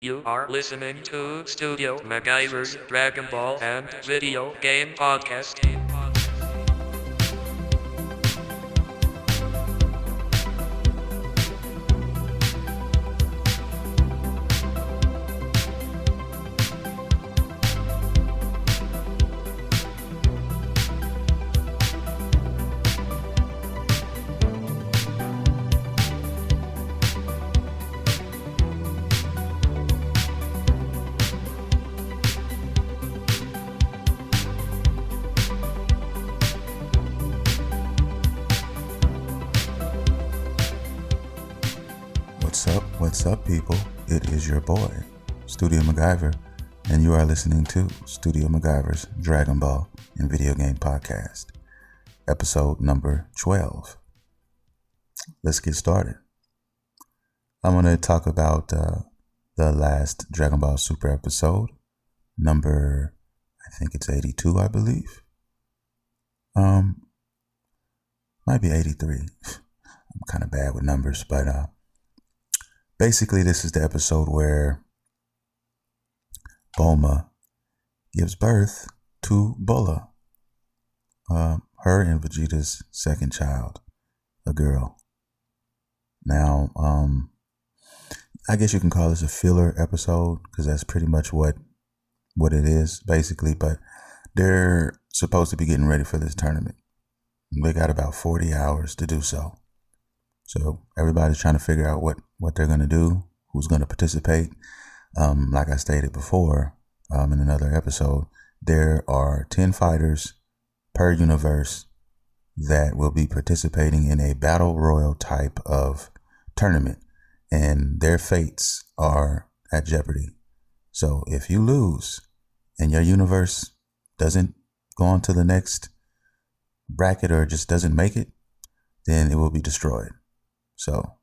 You are listening to Studio MacGyver's Dragon Ball and Video Game Podcast. What's up, people? It is your boy, Studio MacGyver, and you are listening to Studio MacGyver's Dragon Ball and Video Game Podcast, episode number 12. Let's get started. I'm going to talk about the last Dragon Ball Super episode, number, I think it's 82, I believe. Might be 83. I'm kind of bad with numbers, but basically, this is the episode where Bulma gives birth to Bulla, her and Vegeta's second child, a girl. Now, I guess you can call this a filler episode because that's pretty much what it is, basically. But they're supposed to be getting ready for this tournament. They got about 40 hours to do so. So everybody's trying to figure out what they're going to do, who's going to participate. Like I stated before in another episode, there are 10 fighters per universe that will be participating in a battle royal type of tournament, and their fates are at jeopardy. So if you lose and your universe doesn't go on to the next bracket or just doesn't make it, then it will be destroyed. So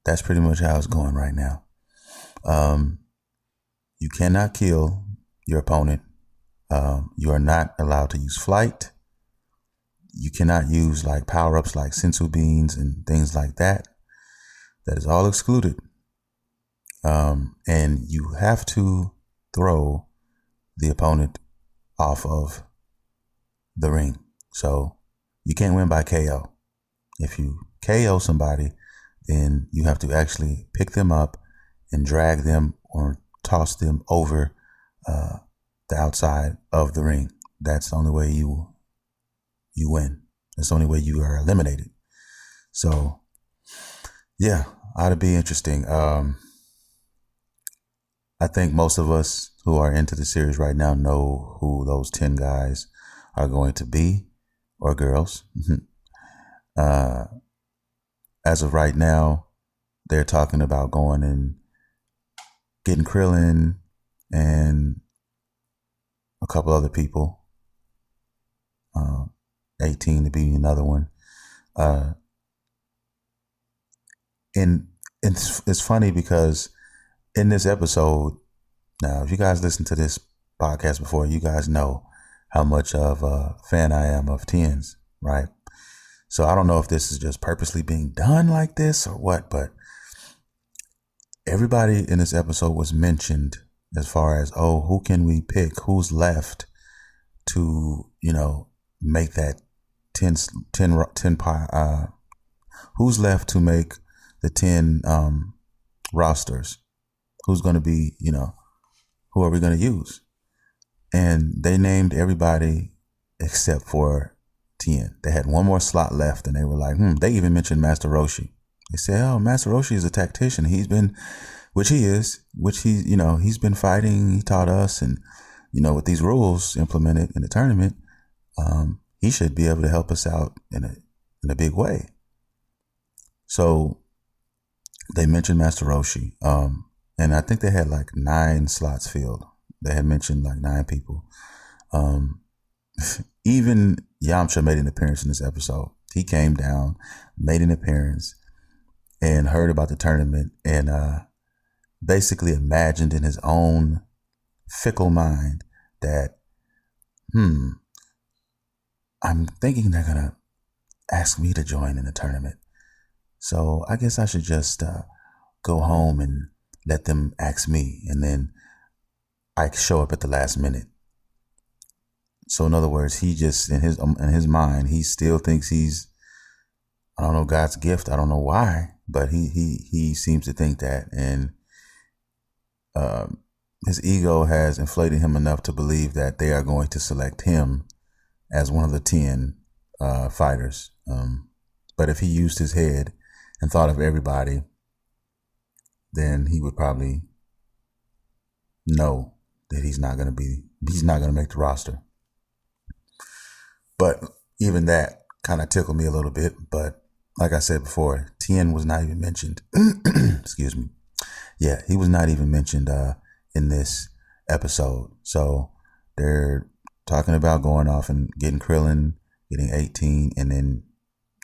that's pretty much how it's going right now. You cannot kill your opponent. You are not allowed to use flight. You cannot use like power-ups like sensu beans and things like that. That is all excluded. And you have to throw the opponent off of the ring. So you can't win by KO. If you KO somebody, then you have to actually pick them up and drag them or toss them over the outside of the ring. That's the only way you win. That's the only way you are eliminated. So, yeah, ought to be interesting. I think most of us who are into the series right now know who those 10 guys are going to be, or girls. As of right now, they're talking about going and getting Krillin and a couple other people. 18 to be another one. And it's funny because in this episode, now if you guys listen to this podcast before, you guys know how much of a fan I am of Tien's, right? So I don't know if this is just purposely being done like this or what, but everybody in this episode was mentioned as far as, who can we pick? Who's left to, make that 10 who's left to make the 10 rosters? Who's going to be, who are we going to use? And they named everybody except for Tien. They had one more slot left, and they were like, they even mentioned Master Roshi. They said, Master Roshi is a tactician. He's been fighting. He taught us, and, with these rules implemented in the tournament, he should be able to help us out in a big way. So they mentioned Master Roshi. And I think they had like 9 slots filled. They had mentioned like 9 people. Even Yamcha made an appearance in this episode. He came down, made an appearance, and heard about the tournament, and basically imagined in his own fickle mind that, I'm thinking they're going to ask me to join in the tournament. So I guess I should just go home and let them ask me, and then I show up at the last minute. So in other words, he just in his mind, he still thinks he's, I don't know, God's gift. I don't know why, but he seems to think that, and his ego has inflated him enough to believe that they are going to select him as one of the Tien fighters. But if he used his head and thought of everybody, then he would probably know that he's not going to make the roster. But even that kind of tickled me a little bit. But like I said before, Tien was not even mentioned. Excuse me. Yeah, he was not even mentioned in this episode. So they're talking about going off and getting Krillin, getting 18, and then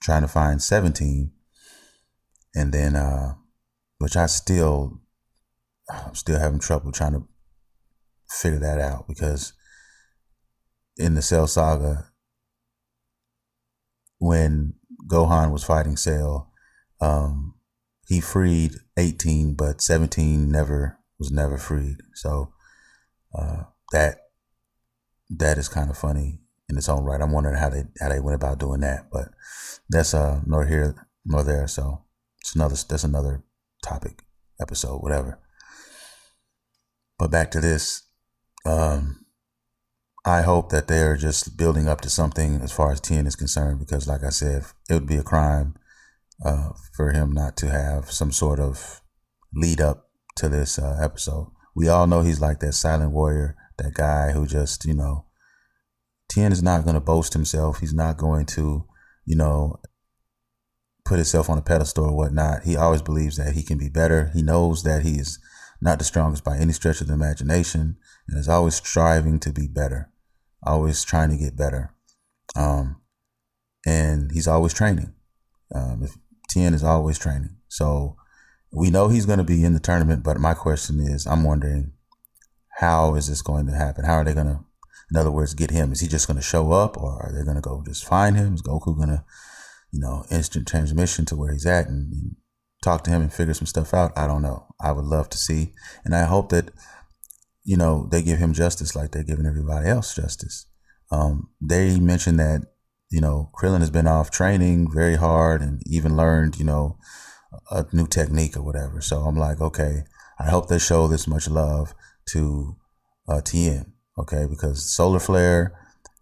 trying to find 17. And then, which I'm still having trouble trying to figure that out, because in the Cell Saga, when Gohan was fighting Cell, he freed 18, but 17 was never freed. So that is kind of funny in its own right. I'm wondering how they went about doing that, but that's nor here nor there. So that's another topic, episode, whatever. But back to this. I hope that they're just building up to something as far as Tien is concerned, because like I said, it would be a crime for him not to have some sort of lead up to this episode. We all know he's like that silent warrior, that guy who just, Tien is not going to boast himself. He's not going to, put himself on a pedestal or whatnot. He always believes that he can be better. He knows that he is not the strongest by any stretch of the imagination, and is always striving to be better, always trying to get better. And he's always training. Tien is always training. So we know he's going to be in the tournament, but my question is, I'm wondering, how is this going to happen? How are they going to, in other words, get him? Is he just going to show up, or are they going to go just find him? Is Goku going to, instant transmission to where he's at and talk to him and figure some stuff out? I don't know. I would love to see. And I hope that, they give him justice like they're giving everybody else justice. They mentioned that, Krillin has been off training very hard and even learned, a new technique or whatever. So I'm like, okay, I hope they show this much love to Tien, okay? Because solar flare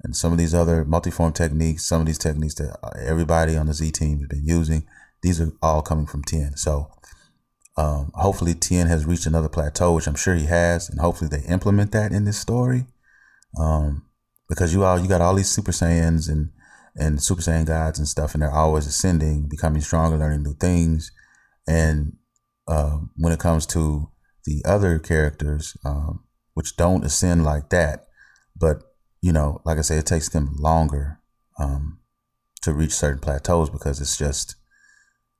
and some of these other multiform techniques, some of these techniques that everybody on the Z team has been using, these are all coming from Tien. So hopefully Tien has reached another plateau, which I'm sure he has, and hopefully they implement that in this story. Because you got all these Super Saiyans and Super Saiyan gods and stuff, and they're always ascending, becoming stronger, learning new things. And when it comes to the other characters, which don't ascend like that, but like I said, it takes them longer to reach certain plateaus, because it's just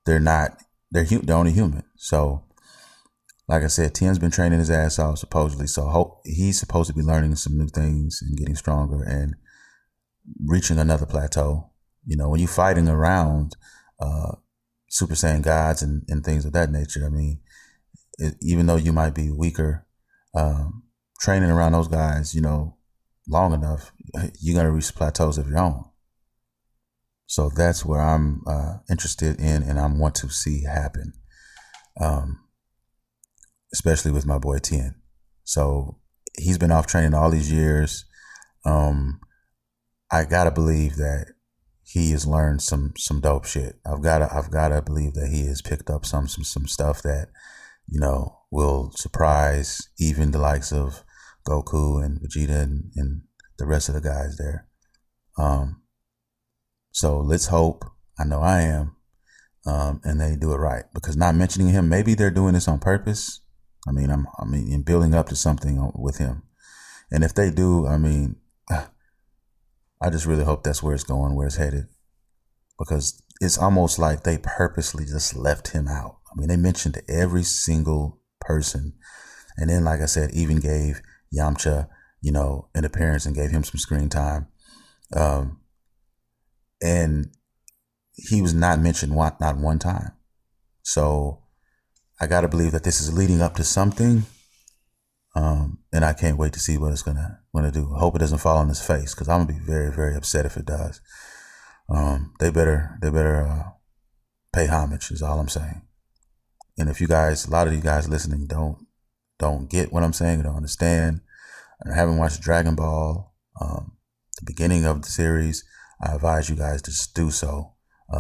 they're only human. So like I said, Tien's been training his ass off supposedly, so he's supposed to be learning some new things and getting stronger and reaching another plateau. When you're fighting around Super Saiyan gods and things of that nature, I mean, even though you might be weaker, training around those guys, long enough, you're going to reach plateaus of your own. So that's where I'm interested in, and I want to see happen, especially with my boy Tien. So he's been off training all these years. I gotta believe that he has learned some dope shit. I've gotta believe that he has picked up some stuff that will surprise even the likes of Goku and Vegeta and the rest of the guys there. So let's hope. I know I am, and they do it right, because not mentioning him, maybe they're doing this on purpose. I mean, in building up to something with him, and if they do, I mean, I just really hope that's where it's going, where it's headed, because it's almost like they purposely just left him out. I mean, they mentioned every single person, and then, like I said, even gave Yamcha, an appearance and gave him some screen time, and he was not mentioned not one time. So I gotta believe that this is leading up to something. And I can't wait to see what it's gonna do. I hope it doesn't fall on his face, because I'm gonna be very, very upset if it does. They better pay homage, is all I'm saying. And if you guys, a lot of you guys listening, don't get what I'm saying, don't understand, and haven't watched Dragon Ball, the beginning of the series, I advise you guys to just do so.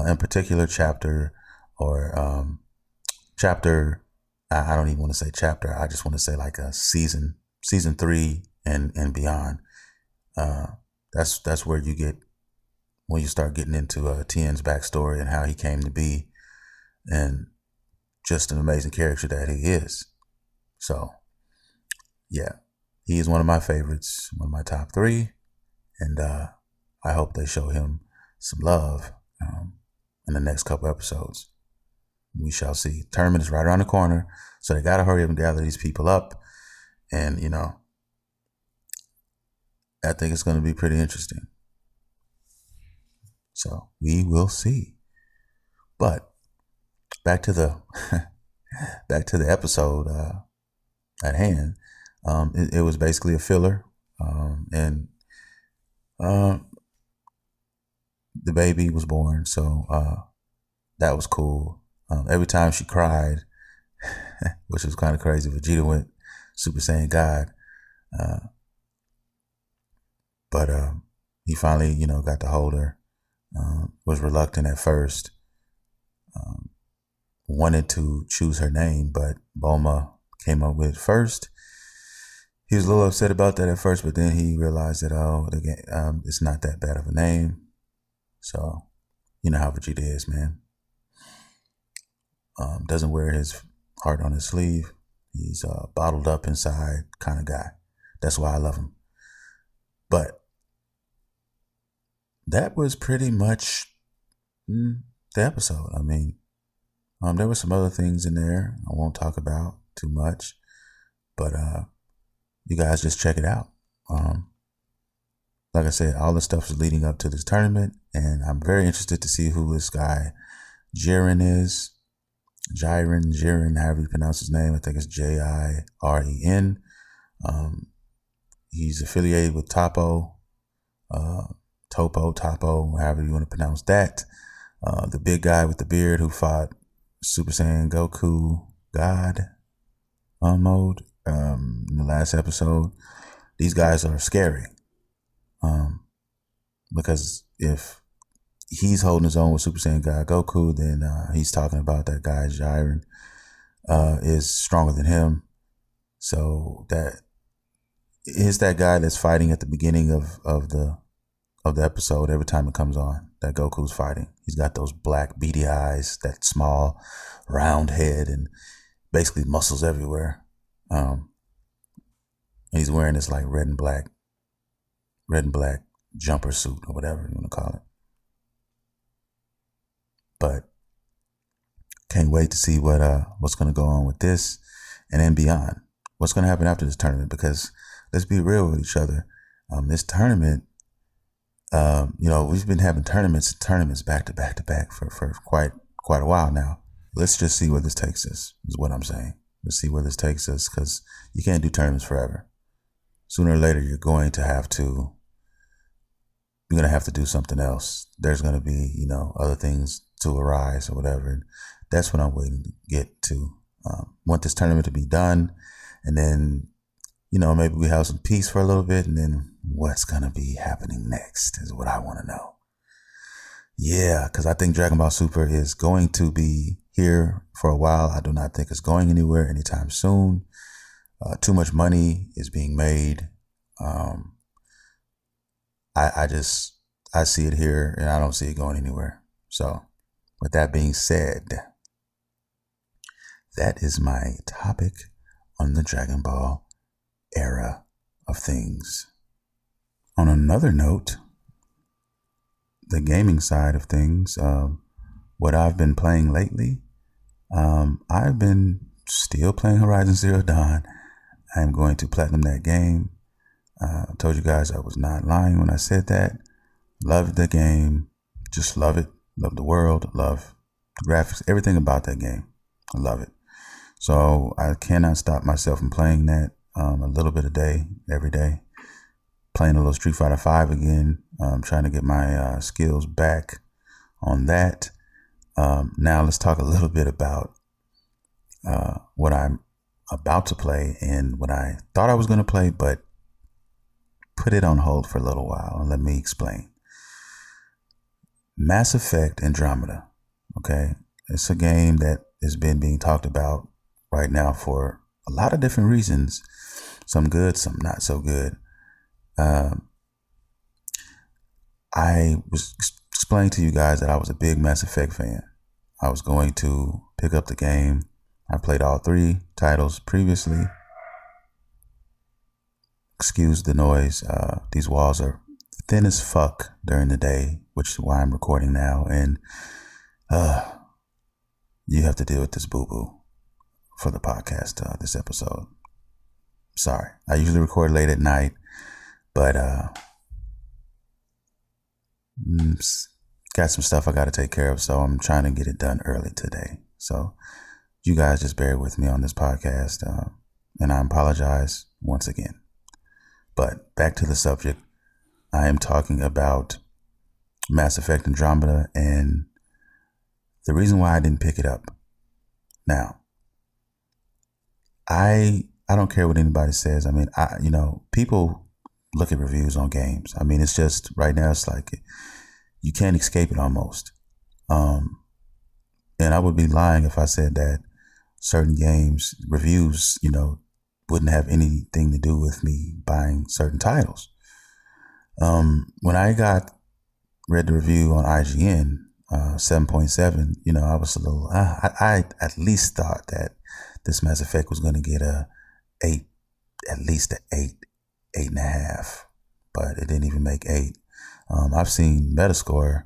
In particular, chapter or chapter. I don't even want to say chapter. I just want to say like a season 3 and beyond. That's where you get, when you start getting into Tien's backstory and how he came to be, and just an amazing character that he is. So, yeah, he is one of my favorites, one of my top 3, and I hope they show him some love in the next couple episodes. We shall see. Tournament is right around the corner, so they gotta hurry up and gather these people up, and I think it's going to be pretty interesting. So we will see. But back to the episode at hand. It was basically a filler, and the baby was born, so that was cool. Every time she cried, which was kind of crazy, Vegeta went Super Saiyan God. But he finally, got to hold her. Was reluctant at first. Wanted to choose her name, but Bulma came up with it first. He was a little upset about that at first, but then he realized that, it's not that bad of a name. So, you know how Vegeta is, man. Doesn't wear his heart on his sleeve. He's a bottled up inside kind of guy. That's why I love him. But that was pretty much the episode. I mean, there were some other things in there I won't talk about too much, but you guys just check it out. Like I said, all the stuff is leading up to this tournament, and I'm very interested to see who this guy Jiren is. Jiren, however you pronounce his name. I think it's Jiren. He's affiliated with Topo, however you want to pronounce that. The big guy with the beard who fought Super Saiyan Goku God mode in the last episode. These guys are scary, because if he's holding his own with Super Saiyan God Goku, then he's talking about that guy Jiren is stronger than him. So that is that guy that's fighting at the beginning of the episode. Every time it comes on, that Goku's fighting, he's got those black beady eyes, that small round head, and basically muscles everywhere. And he's wearing this like red and black jumper suit or whatever you want to call it. But can't wait to see what's going to go on with this, and then beyond. What's going to happen after this tournament? Because let's be real with each other. This tournament, we've been having tournaments back to back for quite a while now. Let's just see where this takes us, is what I'm saying. Let's see where this takes us, because you can't do tournaments forever. Sooner or later, you're going to have to do something else. There's going to be, other things to arise or whatever. And that's what I'm waiting to get to. Want this tournament to be done, and then, maybe we have some peace for a little bit, and then what's going to be happening next is what I want to know. Yeah, because I think Dragon Ball Super is going to be here for a while. I do not think it's going anywhere anytime soon. Too much money is being made. I see it here, and I don't see it going anywhere. So, with that being said, that is my topic on the Dragon Ball era of things. On another note, the gaming side of things, what I've been playing lately, I've been still playing Horizon Zero Dawn. I'm going to platinum that game. I told you guys I was not lying when I said that. Love the game. Just love it. Love the world. Love the graphics. Everything about that game. I love it. So I cannot stop myself from playing that a little bit a day, every day. Playing a little Street Fighter 5 again, trying to get my skills back on that. Now let's talk a little bit about what I'm about to play and what I thought I was going to play, but put it on hold for a little while. And let me explain. Mass Effect Andromeda. Okay. It's a game that has been being talked about right now for a lot of different reasons. Some good, some not so good. I was explaining to you guys that I was a big Mass Effect fan. I was going to pick up the game. I played all 3 titles previously. Excuse the noise. These walls are thin as fuck during the day, which is why I'm recording now. And you have to deal with this boo-boo for the podcast, this episode. Sorry. I usually record late at night, but got some stuff I got to take care of, so I'm trying to get it done early today. So you guys just bear with me on this podcast, and I apologize once again. But back to the subject. I am talking about Mass Effect Andromeda and the reason why I didn't pick it up. Now, I don't care what anybody says. I mean, people look at reviews on games. I mean, it's just right now, it's like you can't escape it almost. And I would be lying if I said that certain games reviews, wouldn't have anything to do with me buying certain titles. When I read the review on IGN, 7.7, I was a little, I at least thought that this Mass Effect was going to get at least an 8.5, but it didn't even make 8. I've seen Metascore,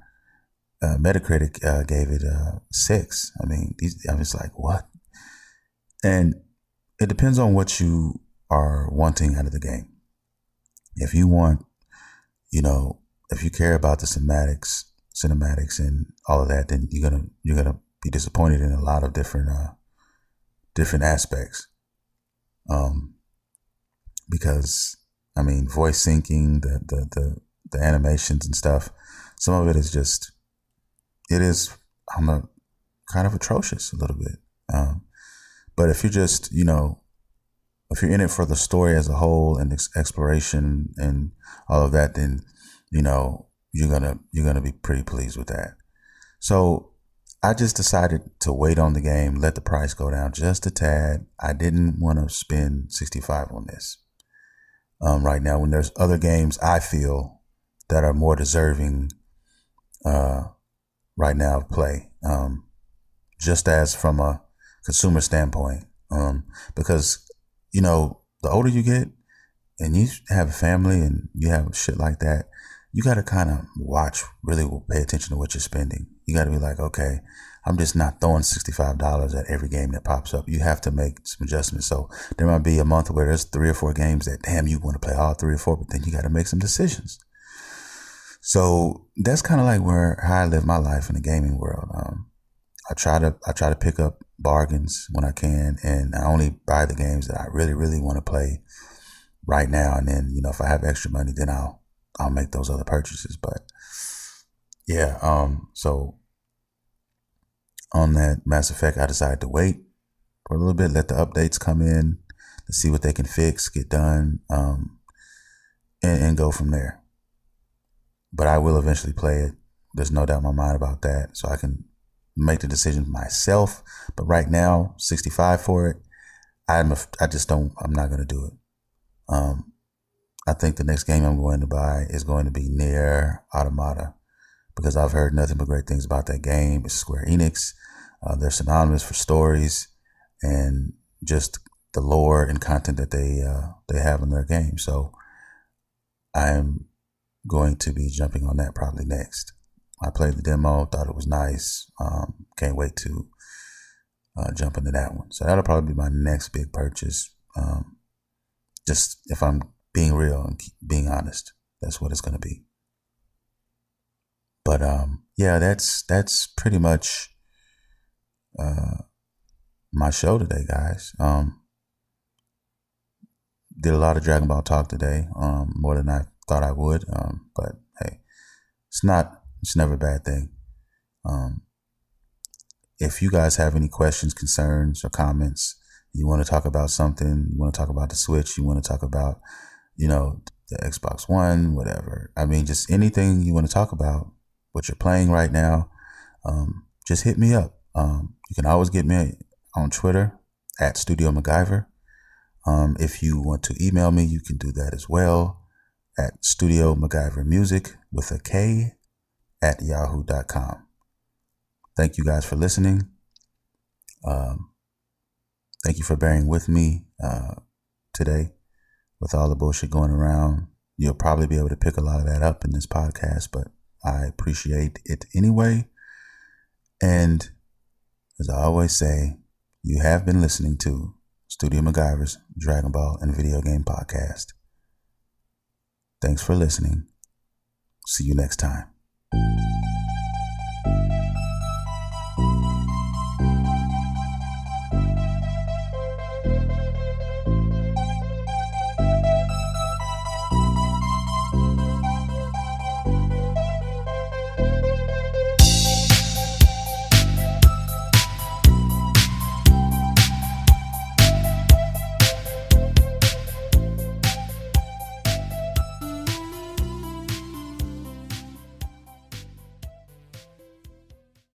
Metacritic gave it 6. I mean, I was like, what? And it depends on what you are wanting out of the game. If you want, if you care about the cinematics and all of that, then you're gonna be disappointed in a lot of different aspects. Because I mean, voice syncing, the animations and stuff, some of it is just, it is kind of atrocious a little bit. But if you're just, if you're in it for the story as a whole and exploration and all of that, then, you're gonna be pretty pleased with that. So I just decided to wait on the game, let the price go down just a tad. I didn't want to spend $65 on this right now when there's other games I feel that are more deserving right now of play, just as from a consumer standpoint, because the older you get and you have a family and you have shit like that, you got to kind of really pay attention to what you're spending. You got to be like, okay, I'm just not throwing $65 at every game that pops up. You have to make some adjustments. So there might be a month where there's 3 or 4 games that, damn, you want to play all 3 or 4, but then you got to make some decisions. So that's kind of like how I live my life in the gaming world. I try to pick up bargains when I can, and I only buy the games that I really, really want to play right now. And then, if I have extra money, then I'll make those other purchases. But yeah, so on that Mass Effect, I decided to wait for a little bit, let the updates come in, to see what they can fix, get done, and go from there. But I will eventually play it. There's no doubt in my mind about that. So I can make the decision myself. But right now, 65 for it, I'm not going to do it. I think the next game I'm going to buy is going to be Nier Automata, because I've heard nothing but great things about that game. It's Square Enix. They're synonymous for stories and just the lore and content that they have in their game. So I'm going to be jumping on that probably next. I played the demo, thought it was nice. Can't wait to jump into that one. So that'll probably be my next big purchase. Just if I'm being real and being honest, that's what it's going to be. But yeah, that's pretty much my show today, guys. Did a lot of Dragon Ball talk today, more than I thought I would. But hey, it's never a bad thing. If you guys have any questions, concerns, or comments, you want to talk about something, you want to talk about the Switch, you want to talk about, the Xbox One, whatever. I mean, just anything you want to talk about, what you're playing right now, just hit me up. You can always get me on Twitter at Studio MacGyver. If you want to email me, you can do that as well at Studio MacGyver Music with a K at yahoo.com. Thank you guys for listening. Thank you for bearing with me today with all the bullshit going around. You'll probably be able to pick a lot of that up in this podcast, but I appreciate it anyway. And as I always say, you have been listening to Studio MacGyver's Dragon Ball and Video Game Podcast. Thanks for listening. See you next time.